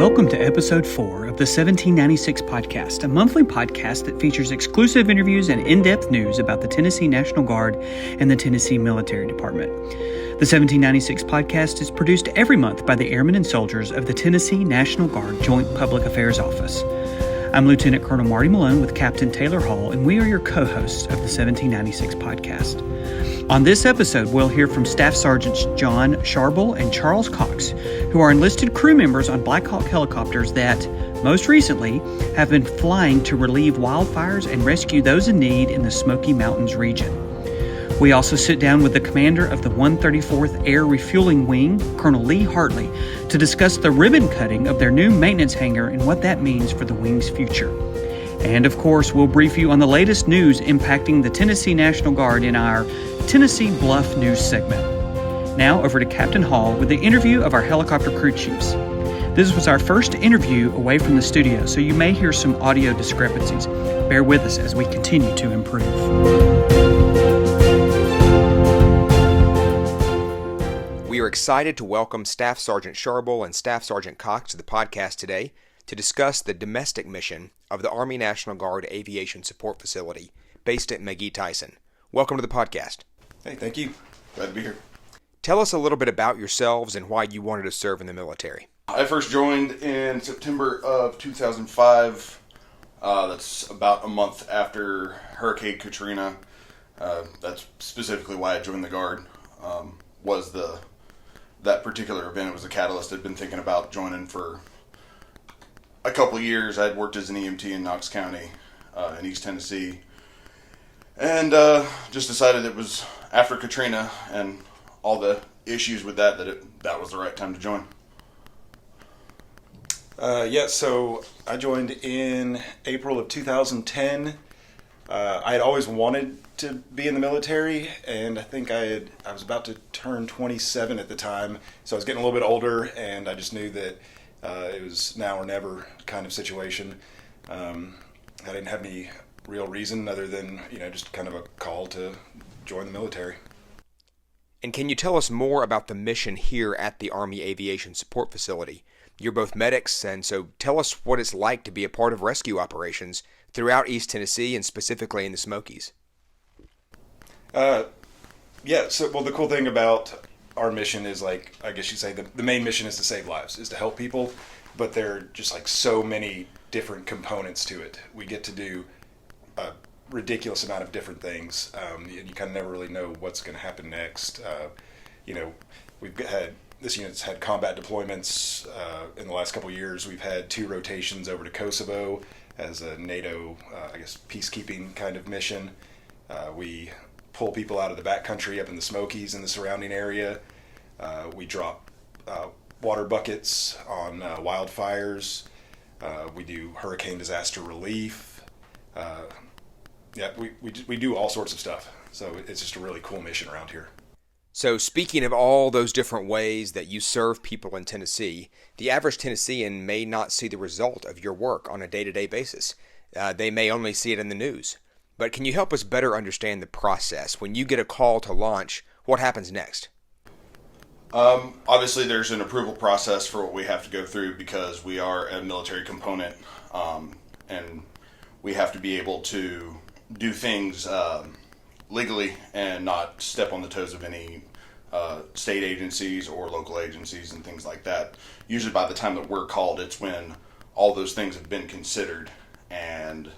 Welcome to episode 4 of the 1796 podcast, a monthly podcast that features exclusive interviews and in-depth news about the Tennessee National Guard and the Tennessee Military Department. The 1796 podcast is produced every month by the airmen and soldiers of the Tennessee National Guard Joint Public Affairs Office. I'm Lieutenant Colonel Marty Malone with Captain Taylor Hall, and we are your co-hosts of the 1796 podcast. On this episode, we'll hear from Staff Sergeants John Sharble and Charles Cox, who are enlisted crew members on Blackhawk helicopters that, most recently, have been flying to relieve wildfires and rescue those in need in the Smokey Mountains region. We also sit down with the commander of the 134th Air Refueling Wing, Colonel Lee Hartley, to discuss the ribbon cutting of their new maintenance hangar and what that means for the wing's future. And of course, we'll brief you on the latest news impacting the Tennessee National Guard in our Tennessee Bluff News segment. Now over to Captain Hall with the interview of our helicopter crew chiefs. This was our first interview away from the studio, so you may hear some audio discrepancies. Bear with us as we continue to improve. We are excited to welcome Staff Sergeant Sharble and Staff Sergeant Cox to the podcast today to discuss the domestic mission of the Army National Guard Aviation Support Facility based at McGee-Tyson. Welcome to the podcast. Hey, thank you. Glad to be here. Tell us a little bit about yourselves and why you wanted to serve in the military. I first joined in September of 2005. That's about a month after Hurricane Katrina. That's specifically why I joined the Guard. That particular event, it was a catalyst. I'd been thinking about joining for a couple of years. I'd worked as an EMT in Knox County in East Tennessee. And just decided it was after Katrina and all the issues with that was the right time to join. So I joined in April of 2010. I had always wanted to be in the military, and I think I was about to turn 27 at the time, so I was getting a little bit older, and I just knew that it was now or never kind of situation. I didn't have any real reason other than, just kind of a call to join the military. And can you tell us more about the mission here at the Army Aviation Support Facility? You're both medics, and so tell us what it's like to be a part of rescue operations throughout East Tennessee and specifically in the Smokies. The cool thing about our mission is, I guess you'd say the main mission is to save lives, is to help people, but there are just so many different components to it. We get to do a ridiculous amount of different things. You kind of never really know what's going to happen next. This unit's had combat deployments in the last couple of years. We've had 2 rotations over to Kosovo as a NATO, peacekeeping kind of mission. We pull people out of the backcountry up in the Smokies and the surrounding area. We drop water buckets on wildfires. We do hurricane disaster relief. We do all sorts of stuff. So it's just a really cool mission around here. So speaking of all those different ways that you serve people in Tennessee, the average Tennessean may not see the result of your work on a day-to-day basis. They may only see it in the news. But can you help us better understand the process? When you get a call to launch, what happens next? Obviously, there's an approval process for what we have to go through because we are a military component, and we have to be able to do things legally and not step on the toes of any state agencies or local agencies and things like that. Usually by the time that we're called, it's when all those things have been considered and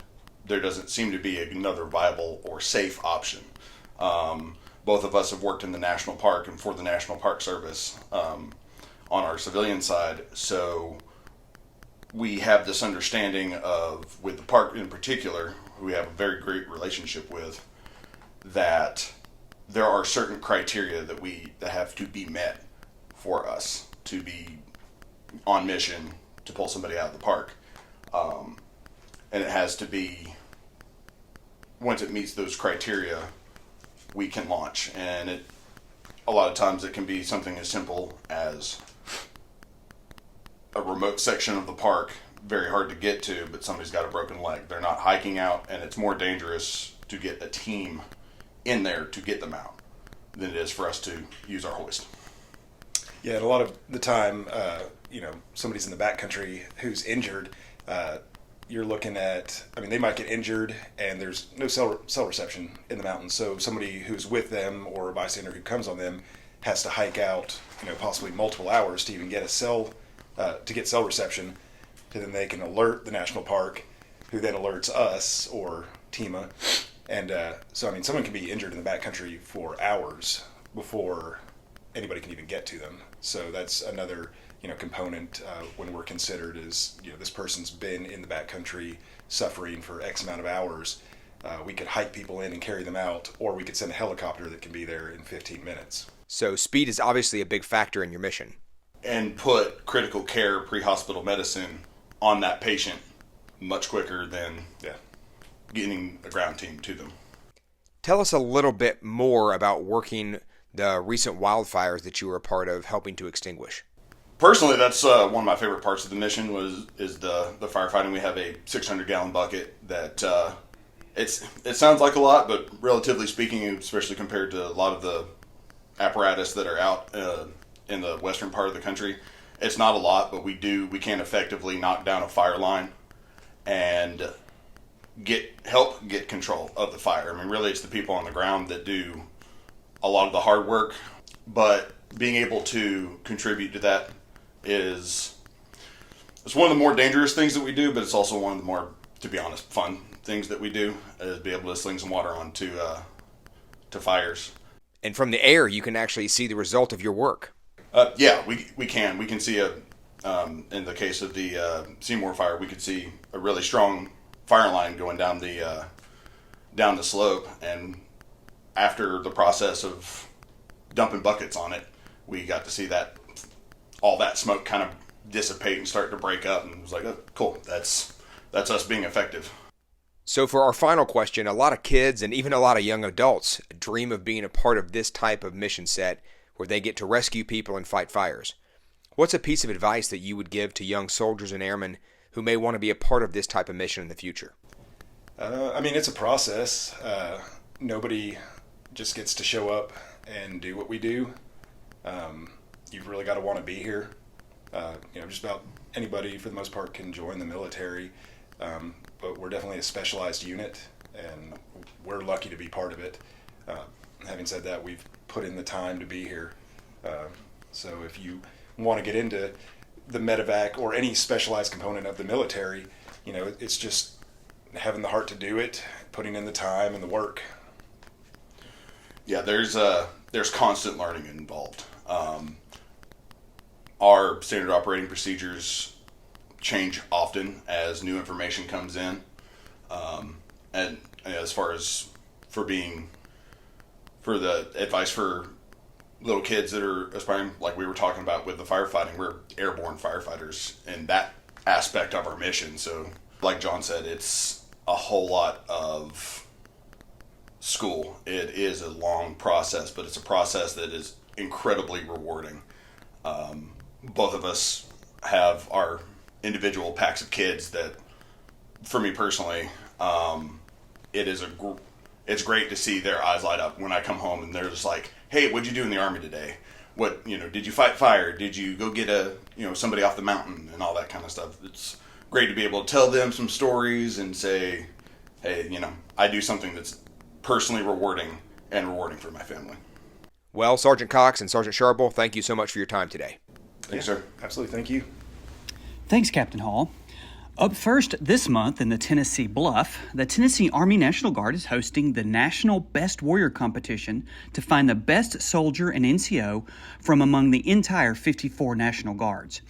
there doesn't seem to be another viable or safe option. Both of us have worked in the National Park and for the National Park Service on our civilian side, so we have this understanding of, with the park in particular, who we have a very great relationship with, that there are certain criteria that have to be met for us to be on mission to pull somebody out of the park. And it has to be, once it meets those criteria, we can launch. And a lot of times it can be something as simple as a remote section of the park, very hard to get to, but somebody's got a broken leg. They're not hiking out, and it's more dangerous to get a team in there to get them out than it is for us to use our hoist. Yeah, and a lot of the time, somebody's in the backcountry who's injured. You're looking at, they might get injured and there's no cell reception in the mountains. So somebody who's with them or a bystander who comes on them has to hike out, possibly multiple hours to even get cell reception. And then they can alert the national park, who then alerts us or TEMA. And someone can be injured in the backcountry for hours before anybody can even get to them. So that's another component when we're considered is, this person's been in the backcountry suffering for X amount of hours. We could hike people in and carry them out, or we could send a helicopter that can be there in 15 minutes. So speed is obviously a big factor in your mission. And put critical care pre-hospital medicine on that patient much quicker than getting a ground team to them. Tell us a little bit more about working the recent wildfires that you were a part of helping to extinguish. Personally, that's one of my favorite parts of the mission is the firefighting. We have a 600-gallon bucket that it sounds like a lot, but relatively speaking, especially compared to a lot of the apparatus that are out in the western part of the country, it's not a lot, but we can effectively knock down a fire line and help get control of the fire. Really, it's the people on the ground that do a lot of the hard work, but being able to contribute to that it's one of the more dangerous things that we do, but it's also one of the more, to be honest, fun things that we do, is be able to sling some water on to fires. And from the air, you can actually see the result of your work. We can see in the case of the Seymour fire, we could see a really strong fire line going down the slope, and after the process of dumping buckets on it, we got to see all that smoke kind of dissipate and start to break up, and it was like, oh, cool, that's us being effective. So for our final question, a lot of kids and even a lot of young adults dream of being a part of this type of mission set where they get to rescue people and fight fires. What's a piece of advice that you would give to young soldiers and airmen who may want to be a part of this type of mission in the future? It's a process. Nobody just gets to show up and do what we do. You've really got to want to be here. Just about anybody, for the most part, can join the military. But we're definitely a specialized unit, and we're lucky to be part of it. Having said that, we've put in the time to be here. So if you want to get into the medevac or any specialized component of the military, it's just having the heart to do it, putting in the time and the work. Yeah, there's constant learning involved. Our standard operating procedures change often as new information comes in. And as far as for the advice for little kids that are aspiring, like we were talking about with the firefighting, we're airborne firefighters in that aspect of our mission. So like John said, it's a whole lot of school. It is a long process, but it's a process that is incredibly rewarding. Both of us have our individual packs of kids that, for me personally, it's great to see their eyes light up when I come home and they're just like, hey, what'd you do in the Army today? What, did you fight fire? Did you go get somebody off the mountain and all that kind of stuff? It's great to be able to tell them some stories and say, hey, I do something that's personally rewarding and rewarding for my family. Well, Sergeant Cox and Sergeant Sharble, thank you so much for your time today. Thanks, sir. Absolutely. Thank you. Thanks, Captain Hall. Up first this month in the Tennessee Bluff, the Tennessee Army National Guard is hosting the National Best Warrior Competition to find the best soldier and NCO from among the entire 54 National Guards.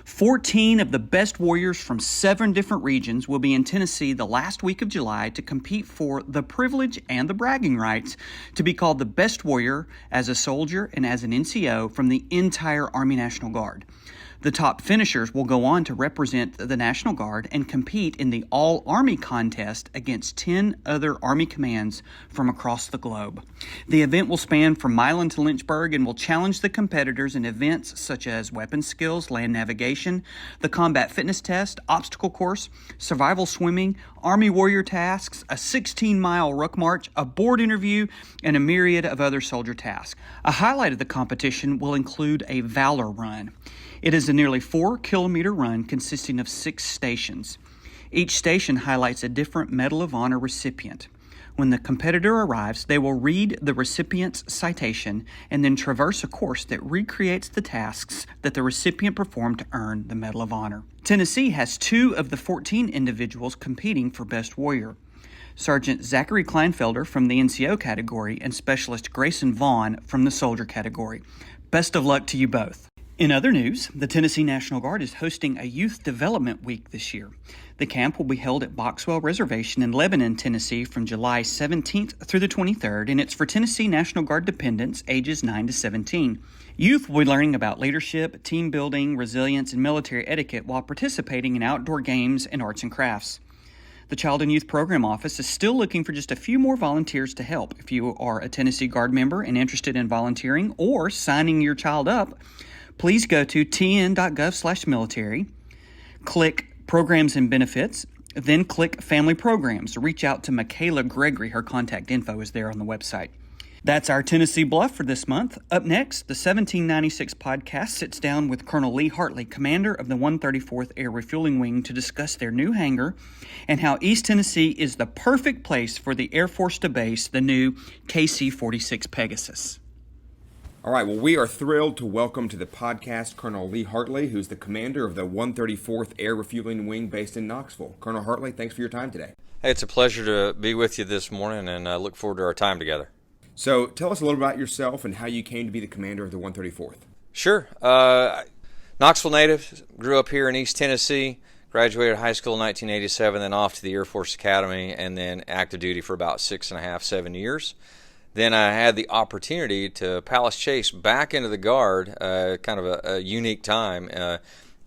14 of the best warriors from 7 different regions will be in Tennessee the last week of July to compete for the privilege and the bragging rights to be called the best warrior as a soldier and as an NCO from the entire Army National Guard. The top finishers will go on to represent the National Guard and compete in the All-Army contest against 10 other Army commands from across the globe. The event will span from Milan to Lynchburg and will challenge the competitors in events such as weapons skills, land navigation, the combat fitness test, obstacle course, survival swimming, Army warrior tasks, a 16-mile ruck march, a board interview, and a myriad of other soldier tasks. A highlight of the competition will include a Valor Run. It is a nearly 4-kilometer run consisting of 6 stations. Each station highlights a different Medal of Honor recipient. When the competitor arrives, they will read the recipient's citation and then traverse a course that recreates the tasks that the recipient performed to earn the Medal of Honor. Tennessee has 2 of the 14 individuals competing for Best Warrior. Sergeant Zachary Kleinfelder from the NCO category and Specialist Grayson Vaughn from the Soldier category. Best of luck to you both. In other news, the Tennessee National Guard is hosting a Youth Development Week this year. The camp will be held at Boxwell Reservation in Lebanon, Tennessee from July 17th through the 23rd, and it's for Tennessee National Guard dependents ages 9 to 17. Youth will be learning about leadership, team building, resilience, and military etiquette while participating in outdoor games and arts and crafts. The Child and Youth Program Office is still looking for just a few more volunteers to help. If you are a Tennessee Guard member and interested in volunteering or signing your child up, please go to tn.gov/military, click Programs and Benefits, then click Family Programs. Reach out to Michaela Gregory. Her contact info is there on the website. That's our Tennessee Bluff for this month. Up next, the 1796 podcast sits down with Colonel Lee Hartley, commander of the 134th Air Refueling Wing, to discuss their new hangar and how East Tennessee is the perfect place for the Air Force to base the new KC-46 Pegasus. All right, well, we are thrilled to welcome to the podcast Colonel Lee Hartley, who's the commander of the 134th Air Refueling Wing based in Knoxville. Colonel Hartley, thanks for your time today. Hey, it's a pleasure to be with you this morning, and I look forward to our time together. So tell us a little about yourself and how you came to be the commander of the 134th. Sure. Knoxville native, grew up here in East Tennessee, graduated high school in 1987, then off to the Air Force Academy, and then active duty for about 6.5, 7 years. Then I had the opportunity to Palace Chase back into the Guard, kind of a unique time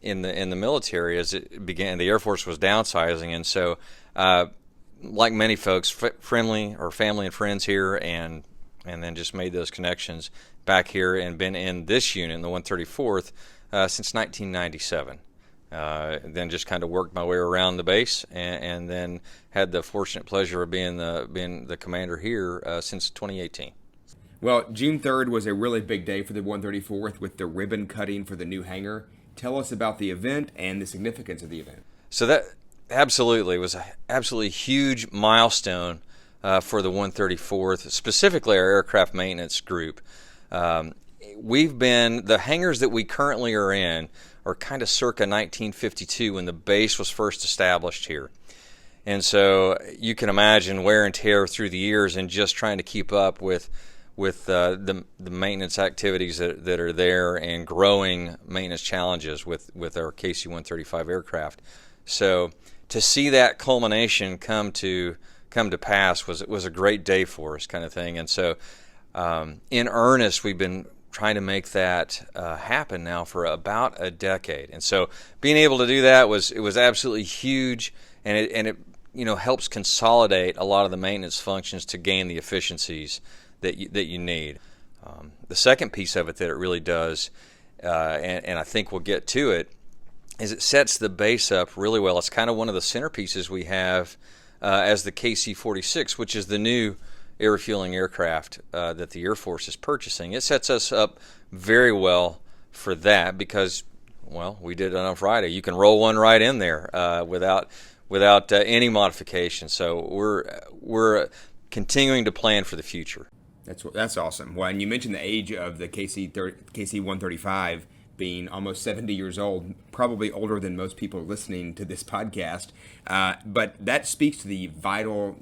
in the military as it began. The Air Force was downsizing, and so like many folks, friendly or family and friends here, and then just made those connections back here and been in this unit, in the 134th, since 1997. Then just kind of worked my way around the base, and then had the fortunate pleasure of being the commander here since 2018. Well, June 3rd was a really big day for the 134th with the ribbon cutting for the new hangar. Tell us about the event and the significance of the event. So that absolutely was an absolutely huge milestone for the 134th, specifically our aircraft maintenance group. The hangars that we currently are in are kind of circa 1952 when the base was first established here. And so you can imagine wear and tear through the years and just trying to keep up with the maintenance activities that are there and growing maintenance challenges with our KC-135 aircraft. So to see that culmination come to pass was a great day for us, kind of thing. And so in earnest, we've been trying to make that happen now for about a decade. And so being able to do that was absolutely huge, and it helps consolidate a lot of the maintenance functions to gain the efficiencies that you need. The second piece of it that it really does, and I think we'll get to it, is it sets the base up really well. It's kind of one of the centerpieces we have as the KC-46, which is the new air refueling aircraft that the Air Force is purchasing. It sets us up very well for that because, well, we did it on Friday. You can roll one right in there without any modification. So we're continuing to plan for the future. That's awesome. Well, and you mentioned the age of the KC-135 being almost 70 years old, probably older than most people listening to this podcast. But that speaks to the vital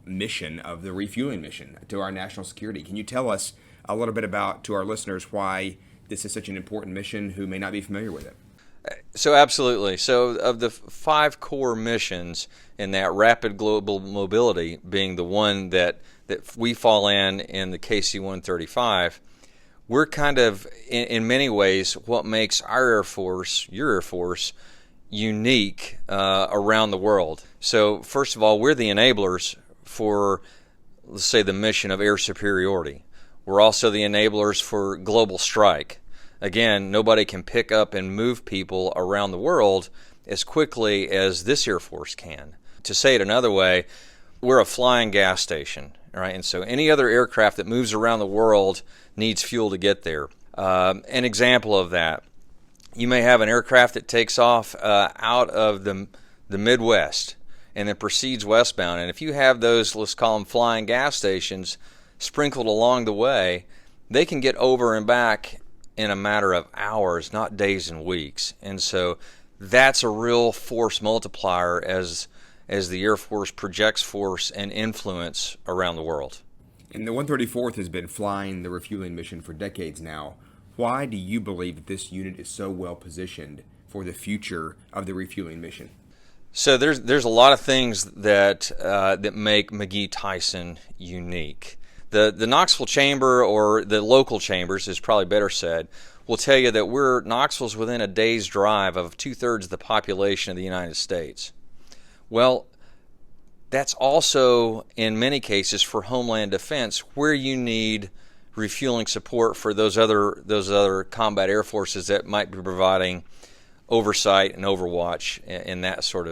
mission of the refueling mission to our national security. Can you tell us a little bit about, to our listeners, why this is such an important mission who may not be familiar with it? So absolutely. So of the 5 core missions in that rapid global mobility being the one that we fall in the KC-135, we're kind of, in many ways, what makes our Air Force, your Air Force, unique around the world. So first of all, we're the enablers for, let's say, the mission of air superiority. We're also the enablers for global strike. Again, nobody can pick up and move people around the world as quickly as this Air Force can. To say it another way, we're a flying gas station, right? And so any other aircraft that moves around the world needs fuel to get there. An example of that, you may have an aircraft that takes off out of the Midwest and then proceeds westbound. And if you have those, let's call them flying gas stations, sprinkled along the way, they can get over and back in a matter of hours, not days and weeks. And so that's a real force multiplier as the Air Force projects force and influence around the world. And the 134th has been flying the refueling mission for decades now. Why do you believe that this unit is so well positioned for the future of the refueling mission? So there's a lot of things that make McGee-Tyson unique. The Knoxville chamber, or the local chambers is probably better said, will tell you that Knoxville's within a day's drive of 2/3 of the population of the United States. Well, that's also in many cases for Homeland Defense, where you need refueling support for those other combat air forces that might be providing oversight and overwatch in that sort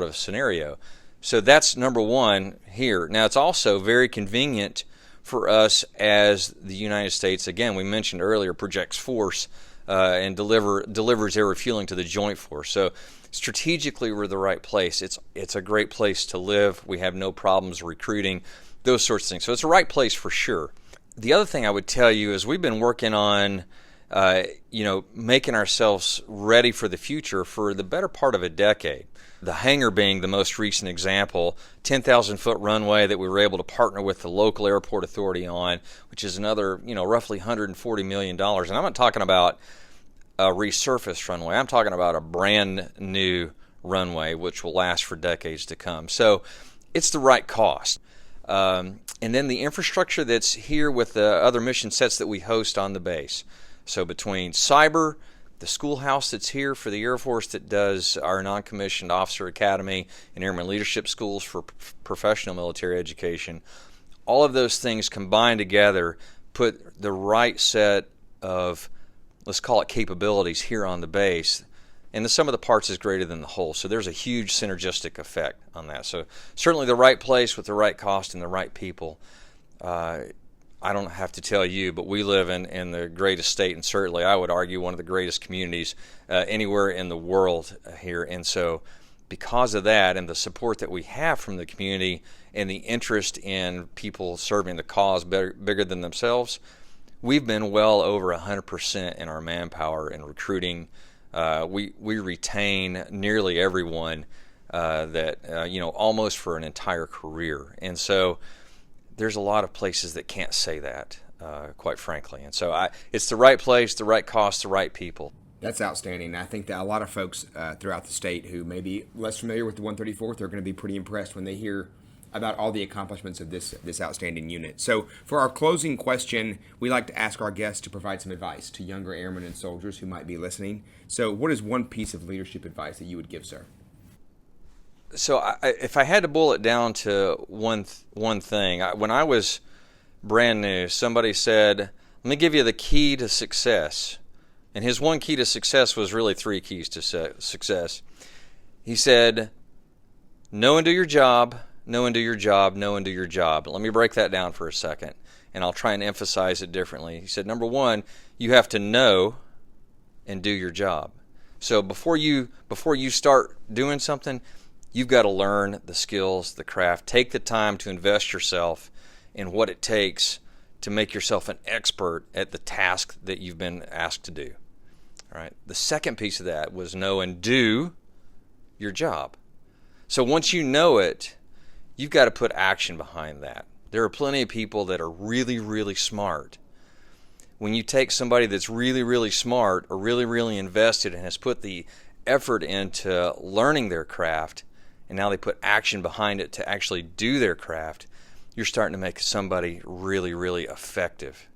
of scenario. So that's number one here. Now, it's also very convenient for us as the United States. Again, we mentioned earlier, projects force and delivers air refueling to the joint force. So strategically, we're the right place. It's a great place to live. We have no problems recruiting, those sorts of things. So it's the right place for sure. The other thing I would tell you is we've been working on making ourselves ready for the future for the better part of a decade. The hangar being the most recent example, 10,000-foot runway that we were able to partner with the local airport authority on, which is another, roughly $140 million. And I'm not talking about a resurfaced runway. I'm talking about a brand new runway, which will last for decades to come. So it's the right cost. And then the infrastructure that's here with the other mission sets that we host on the base. So between cyber, the schoolhouse that's here for the Air Force that does our non-commissioned officer academy and airman leadership schools for professional military education, all of those things combined together put the right set of, let's call it, capabilities here on the base. And the sum of the parts is greater than the whole. So there's a huge synergistic effect on that. So certainly the right place with the right cost and the right people. I don't have to tell you, but we live in the greatest state, and certainly I would argue one of the greatest communities anywhere in the world here. And so because of that and the support that we have from the community and the interest in people serving the cause bigger than themselves, we've been well over 100% in our manpower and recruiting. We retain nearly everyone almost for an entire career. And so there's a lot of places that can't say that, quite frankly. And so it's the right place, the right cost, the right people. That's outstanding. I think that a lot of folks throughout the state who may be less familiar with the 134th are going to be pretty impressed when they hear about all the accomplishments of this outstanding unit. So for our closing question, we like to ask our guests to provide some advice to younger airmen and soldiers who might be listening. So what is one piece of leadership advice that you would give, sir? So if I had to boil it down to one thing, when I was brand new, somebody said, let me give you the key to success. And his one key to success was really three keys to success. He said, know and do your job, know and do your job, know and do your job. Let me break that down for a second, and I'll try and emphasize it differently. He said, number one, you have to know and do your job. So before you start doing something, you've got to learn the skills, the craft. Take the time to invest yourself in what it takes to make yourself an expert at the task that you've been asked to do. All right. The second piece of that was know and do your job. So once you know it, you've got to put action behind that. There are plenty of people that are really, really smart. When you take somebody that's really, really smart or really, really invested and has put the effort into learning their craft, and now they put action behind it to actually do their craft, you're starting to make somebody really, really effective.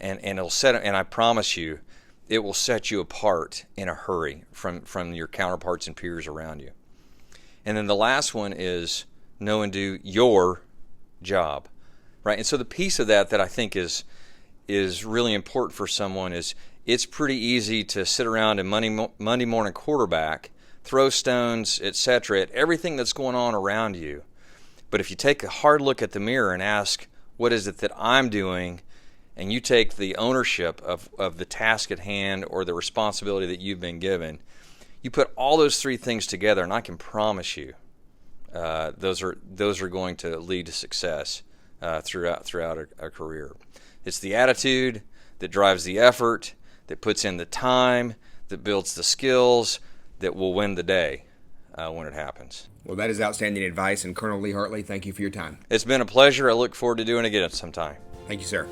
and it'll set. And I promise you, it will set you apart in a hurry from your counterparts and peers around you. And then the last one is know and do your job, right? And so the piece of that I think is really important for someone is it's pretty easy to sit around and Monday morning quarterback, throw stones, etc., at everything that's going on around you. But if you take a hard look at the mirror and ask, what is it that I'm doing? And you take the ownership of the task at hand or the responsibility that you've been given, you put all those three things together, and I can promise you those are going to lead to success throughout a career. It's the attitude that drives the effort, that puts in the time, that builds the skills, that will win the day when it happens. Well, that is outstanding advice, and Colonel Lee Hartley, thank you for your time. It's been a pleasure. I look forward to doing it again sometime. Thank you, sir.